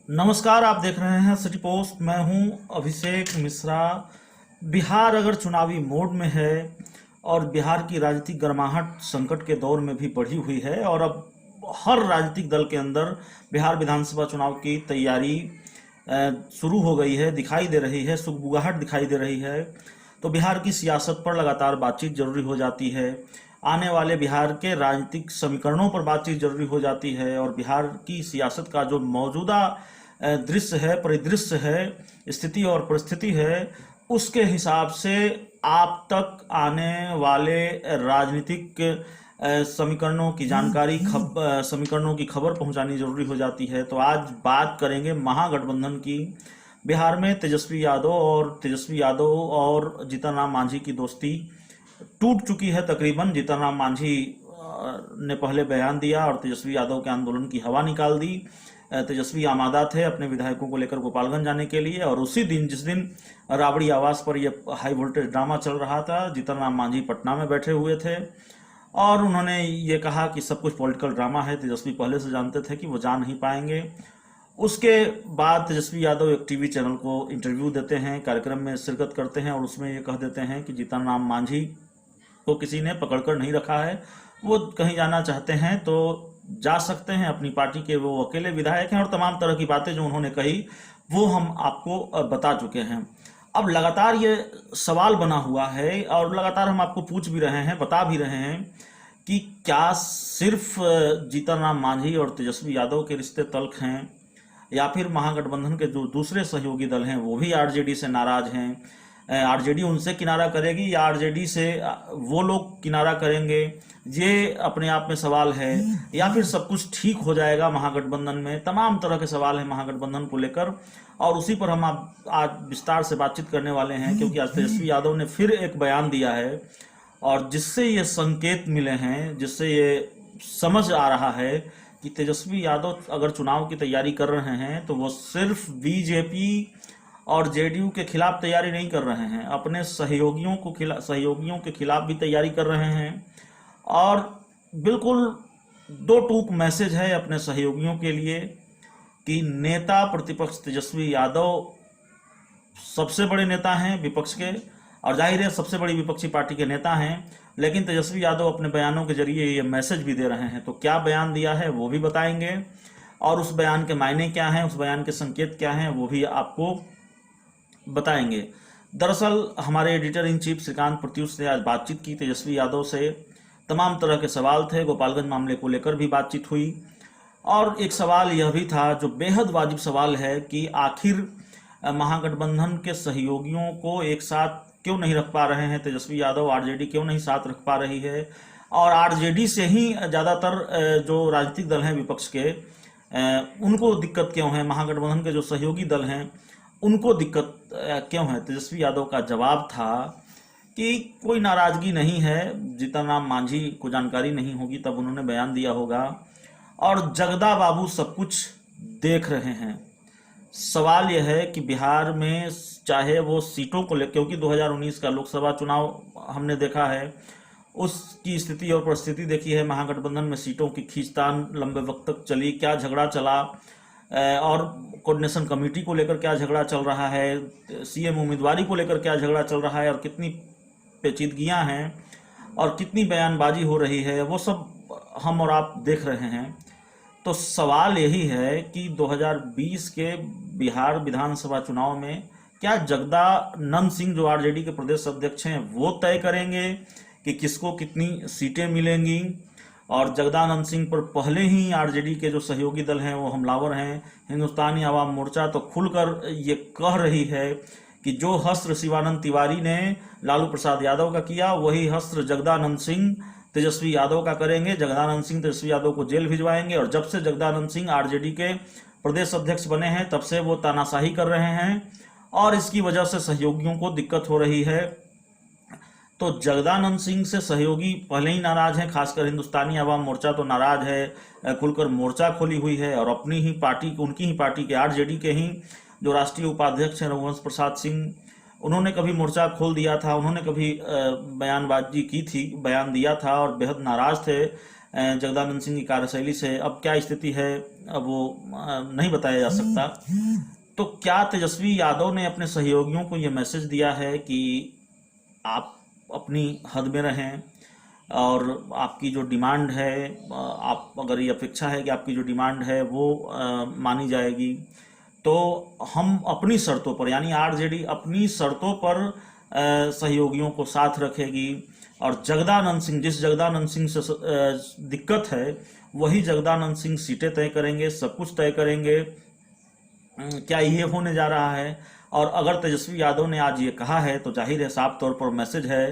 नमस्कार, आप देख रहे हैं सिटी पोस्ट। मैं हूं अभिषेक मिश्रा। बिहार अगर चुनावी मोड में है और बिहार की राजनीतिक गर्माहट संकट के दौर में भी बढ़ी हुई है और अब हर राजनीतिक दल के अंदर बिहार विधानसभा चुनाव की तैयारी शुरू हो गई है, दिखाई दे रही है, सुगबुगाहट दिखाई दे रही है। तो बिहार की सियासत पर लगातार बातचीत जरूरी हो जाती है। आने वाले बिहार के राजनीतिक समीकरणों पर बातचीत जरूरी हो जाती है और बिहार की सियासत का जो मौजूदा दृश्य है, परिदृश्य है, स्थिति और परिस्थिति है, उसके हिसाब से आप तक आने वाले राजनीतिक समीकरणों की जानकारी, समीकरणों की खबर पहुंचानी जरूरी हो जाती है। तो आज बात करेंगे महागठबंधन की। बिहार में तेजस्वी यादव और जीतन राम मांझी की दोस्ती टूट चुकी है तकरीबन। जीतन राम मांझी ने पहले बयान दिया और तेजस्वी यादव के आंदोलन की हवा निकाल दी। तेजस्वी आमादा थे अपने विधायकों को लेकर गोपालगंज जाने के लिए और उसी दिन, जिस दिन राबड़ी आवास पर यह हाई वोल्टेज ड्रामा चल रहा था, जीतन राम मांझी पटना में बैठे हुए थे और उन्होंने ये कहा कि सब कुछ पॉलिटिकल ड्रामा है। तेजस्वी पहले से जानते थे कि वो जा नहीं पाएंगे। उसके बाद तेजस्वी यादव एक टीवी चैनल को इंटरव्यू देते हैं, कार्यक्रम में शिरकत करते हैं और उसमें ये कह देते हैं कि जीतन राम मांझी को किसी ने पकड़कर नहीं रखा है, वो कहीं जाना चाहते हैं तो जा सकते हैं, अपनी पार्टी के वो अकेले विधायक हैं और तमाम तरह की बातें जो उन्होंने कही वो हम आपको बता चुके हैं। अब लगातार ये सवाल बना हुआ है और लगातार हम आपको पूछ भी रहे हैं, बता भी रहे हैं कि क्या सिर्फ जीतन राम मांझी और तेजस्वी यादव के रिश्ते तल्ख हैं या फिर महागठबंधन के जो दूसरे सहयोगी दल हैं वो भी आरजेडी से नाराज हैं। आरजेडी उनसे किनारा करेगी या आरजेडी से वो लोग किनारा करेंगे, ये अपने आप में सवाल है। या फिर सब कुछ ठीक हो जाएगा महागठबंधन में। तमाम तरह के सवाल हैं महागठबंधन को लेकर और उसी पर हम आज विस्तार से बातचीत करने वाले हैं, क्योंकि आज तेजस्वी यादव ने फिर एक बयान दिया है और जिससे ये संकेत मिले हैं, जिससे ये समझ आ रहा है कि तेजस्वी यादव अगर चुनाव की तैयारी कर रहे हैं तो वो सिर्फ बीजेपी और जेडीयू के खिलाफ तैयारी नहीं कर रहे हैं, अपने सहयोगियों के खिलाफ भी तैयारी कर रहे हैं। और बिल्कुल दो टूक मैसेज है अपने सहयोगियों के लिए कि नेता प्रतिपक्ष तेजस्वी यादव सबसे बड़े नेता हैं विपक्ष के और जाहिर है सबसे बड़ी विपक्षी पार्टी के नेता हैं, लेकिन तेजस्वी यादव अपने बयानों के जरिए ये मैसेज भी दे रहे हैं। तो क्या बयान दिया है वो भी बताएंगे और उस बयान के मायने क्या हैं, उस बयान के संकेत क्या हैं, वो भी आपको बताएंगे। दरअसल हमारे editor in chief Shrikant Pratyush ने आज बातचीत की तेजस्वी यादव से। तमाम तरह के सवाल थे, गोपालगंज मामले को लेकर भी बातचीत हुई और एक सवाल यह भी था जो बेहद वाजिब सवाल है कि आखिर महागठबंधन के सहयोगियों को एक साथ क्यों नहीं रख पा रहे हैं तेजस्वी यादव, आरजेडी क्यों नहीं साथ रख पा रही है और आरजेडी से ही ज़्यादातर जो राजनीतिक दल हैं विपक्ष के उनको दिक्कत क्यों है, महागठबंधन के जो सहयोगी दल हैं उनको दिक्कत क्यों है। तेजस्वी यादव का जवाब था कि कोई नाराजगी नहीं है, जीतन राम मांझी को जानकारी नहीं होगी तब उन्होंने बयान दिया होगा और जगदा बाबू सब कुछ देख रहे हैं। सवाल यह है कि बिहार में चाहे वो सीटों को ले, क्योंकि 2019 का लोकसभा चुनाव हमने देखा है, उसकी स्थिति और परिस्थिति देखी है, महागठबंधन में सीटों की खींचतान लंबे वक्त तक चली, क्या झगड़ा चला और कोऑर्डिनेशन कमेटी को लेकर क्या झगड़ा चल रहा है, सीएम उम्मीदवारी को लेकर क्या झगड़ा चल रहा है और कितनी पेचीदगियां हैं और कितनी बयानबाजी हो रही है, वो सब हम और आप देख रहे हैं। तो सवाल यही है कि 2020 के बिहार विधानसभा चुनाव में क्या जगदानंद सिंह जो आरजेडी के प्रदेश अध्यक्ष हैं वो तय करेंगे कि किसको कितनी सीटें मिलेंगी। और जगदानंद सिंह पर पहले ही आरजेडी के जो सहयोगी दल हैं वो हमलावर हैं। हिंदुस्तानी आवाम मोर्चा तो खुलकर ये कह रही है कि जो हस्त्र शिवानंद तिवारी ने लालू प्रसाद यादव का किया वही हस्त्र जगदानंद सिंह तेजस्वी यादव का करेंगे। जगदानंद सिंह तेजस्वी यादव को जेल भिजवाएंगे और जब से जगदानंद सिंह आरजेडी के प्रदेश अध्यक्ष बने हैं तब से वो तानाशाही कर रहे हैं और इसकी वजह से सहयोगियों को दिक्कत हो रही है। तो जगदानंद सिंह से सहयोगी पहले ही नाराज हैं, खासकर हिंदुस्तानी आवाम मोर्चा तो नाराज है, खुलकर मोर्चा खोली हुई है और अपनी ही पार्टी, उनकी ही पार्टी के आरजेडी के ही जो राष्ट्रीय उपाध्यक्ष हैं रघुवंश प्रसाद सिंह, उन्होंने कभी मोर्चा खोल दिया था, उन्होंने कभी बयानबाजी की थी, बयान दिया था और बेहद नाराज थे जगदानंद सिंह की कार्यशैली से अब क्या स्थिति है, अब वो नहीं बताया जा सकता। तो क्या तेजस्वी यादव ने अपने सहयोगियों को ये मैसेज दिया है कि आप अपनी हद में रहें और आपकी जो डिमांड है, आप अगर ये अपेक्षा है कि आपकी जो डिमांड है वो मानी जाएगी, तो हम अपनी शर्तों पर, यानी आरजेडी अपनी शर्तों पर सहयोगियों को साथ रखेगी, और जगदानंद सिंह, जिस जगदानंद सिंह से दिक्कत है वही जगदानंद सिंह सीटें तय करेंगे, सब कुछ तय करेंगे। क्या ये होने जा रहा है? और अगर तेजस्वी यादव ने आज ये कहा है तो जाहिर है, साफ तौर पर मैसेज है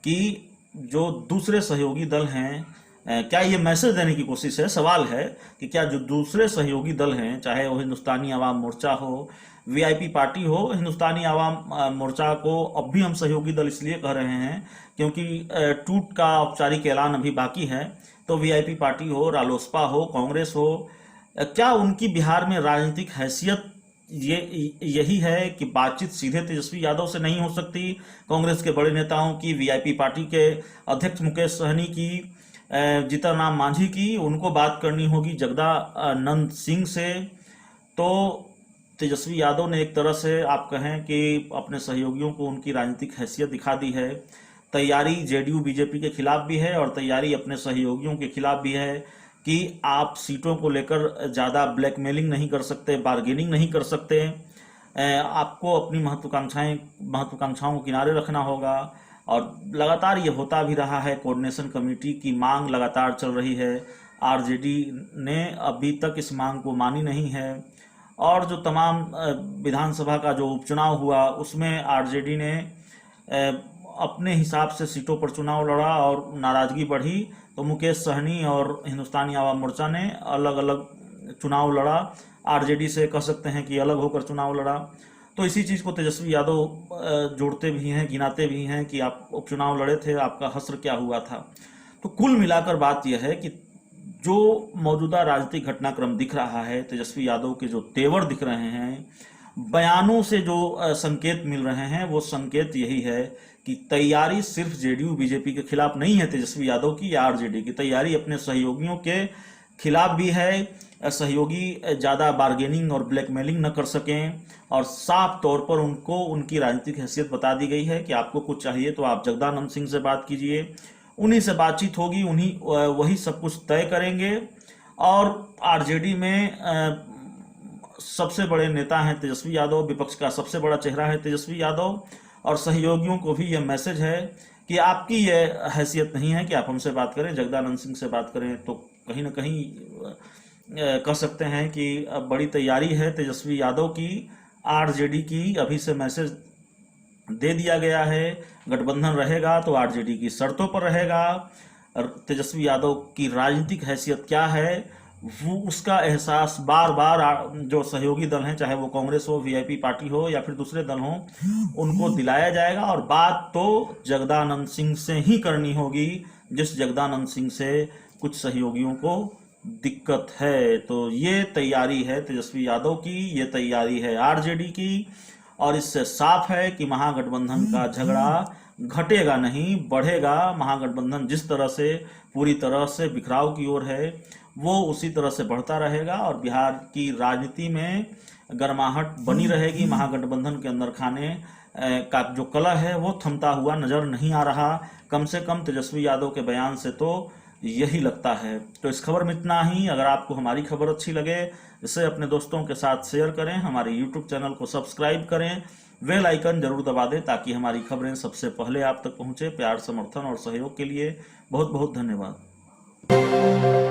कि जो दूसरे सहयोगी दल हैं, क्या ये मैसेज देने की कोशिश है? सवाल है कि क्या जो दूसरे सहयोगी दल हैं, चाहे वो हिंदुस्तानी आवाम मोर्चा हो, वीआईपी पार्टी हो, हिंदुस्तानी आवाम मोर्चा को अब भी हम सहयोगी दल इसलिए कह रहे हैं क्योंकि टूट का औपचारिक ऐलान अभी बाकी है, तो वीआईपी पार्टी हो, रालोसपा हो, कांग्रेस हो, क्या उनकी बिहार में राजनीतिक हैसियत यही है कि बातचीत सीधे तेजस्वी यादव से नहीं हो सकती? कांग्रेस के बड़े नेताओं की, वीआईपी पार्टी के अध्यक्ष मुकेश सहनी की, जीतन राम मांझी की, उनको बात करनी होगी जगदानंद सिंह से। तो तेजस्वी यादव ने एक तरह से आप कहें कि अपने सहयोगियों को उनकी राजनीतिक हैसियत दिखा दी है। तैयारी जेडीयू बीजेपी के खिलाफ भी है और तैयारी अपने सहयोगियों के खिलाफ भी है कि आप सीटों को लेकर ज़्यादा ब्लैकमेलिंग नहीं कर सकते, बार्गेनिंग नहीं कर सकते, आपको अपनी महत्वाकांक्षाओं को किनारे रखना होगा। और लगातार ये होता भी रहा है, कोऑर्डिनेशन कमेटी की मांग लगातार चल रही है, आरजेडी ने अभी तक इस मांग को मानी नहीं है। और जो तमाम विधानसभा का जो उपचुनाव हुआ उसमें आरजेडी ने अपने हिसाब से सीटों पर चुनाव लड़ा और नाराजगी बढ़ी, तो मुकेश सहनी और हिंदुस्तानी आवाम मोर्चा ने अलग अलग चुनाव लड़ा, आरजेडी से कह सकते हैं कि अलग होकर चुनाव लड़ा। तो इसी चीज़ को तेजस्वी यादव जोड़ते भी हैं, गिनाते भी हैं कि आप उपचुनाव लड़े थे, आपका हश्र क्या हुआ था। तो कुल मिलाकर बात यह है कि जो मौजूदा राजनीतिक घटनाक्रम दिख रहा है, तेजस्वी यादव के जो तेवर दिख रहे हैं, बयानों से जो संकेत मिल रहे हैं, वो संकेत यही है कि तैयारी सिर्फ जेडीयू बीजेपी के खिलाफ नहीं है तेजस्वी यादव की या आरजेडी की, तैयारी अपने सहयोगियों के खिलाफ भी है। सहयोगी ज़्यादा बार्गेनिंग और ब्लैकमेलिंग न कर सकें, और साफ तौर पर उनको उनकी राजनीतिक हैसियत बता दी गई है कि आपको कुछ चाहिए तो आप जगदानंद सिंह से बात कीजिए, उन्हीं से बातचीत होगी, वही सब कुछ तय करेंगे। और आरजेडी में सबसे बड़े नेता हैं तेजस्वी यादव, विपक्ष का सबसे बड़ा चेहरा है तेजस्वी यादव, और सहयोगियों को भी यह मैसेज है कि आपकी यह हैसियत नहीं है कि आप हमसे बात करें, जगदानंद सिंह से बात करें। तो कहीं ना कहीं कह सकते हैं कि बड़ी तैयारी है तेजस्वी यादव की, आरजेडी की। अभी से मैसेज दे दिया गया है, गठबंधन रहेगा तो आरजेडी की शर्तों पर रहेगा। तेजस्वी यादव की राजनीतिक हैसियत क्या है, वो उसका एहसास बार बार जो सहयोगी दल हैं, चाहे वो कांग्रेस हो, वीआईपी पार्टी हो या फिर दूसरे दल हों, उनको दिलाया जाएगा। और बात तो जगदानंद सिंह से ही करनी होगी, जिस जगदानंद सिंह से कुछ सहयोगियों को दिक्कत है। तो ये तैयारी है तेजस्वी यादव की, ये तैयारी है आरजेडी की, और इससे साफ है कि महागठबंधन का झगड़ा घटेगा नहीं, बढ़ेगा। महागठबंधन जिस तरह से पूरी तरह से बिखराव की ओर है, वो उसी तरह से बढ़ता रहेगा, और बिहार की राजनीति में गर्माहट बनी रहेगी। महागठबंधन के अंदर खाने का जो कला है वो थमता हुआ नजर नहीं आ रहा, कम से कम तेजस्वी यादव के बयान से तो यही लगता है। तो इस खबर में इतना ही। अगर आपको हमारी खबर अच्छी लगे, इसे अपने दोस्तों के साथ शेयर करें, हमारे यूट्यूब चैनल को सब्सक्राइब करें, बेल आइकन जरूर दबा दें ताकि हमारी खबरें सबसे पहले आप तक पहुंचे। प्यार, समर्थन और सहयोग के लिए बहुत बहुत धन्यवाद।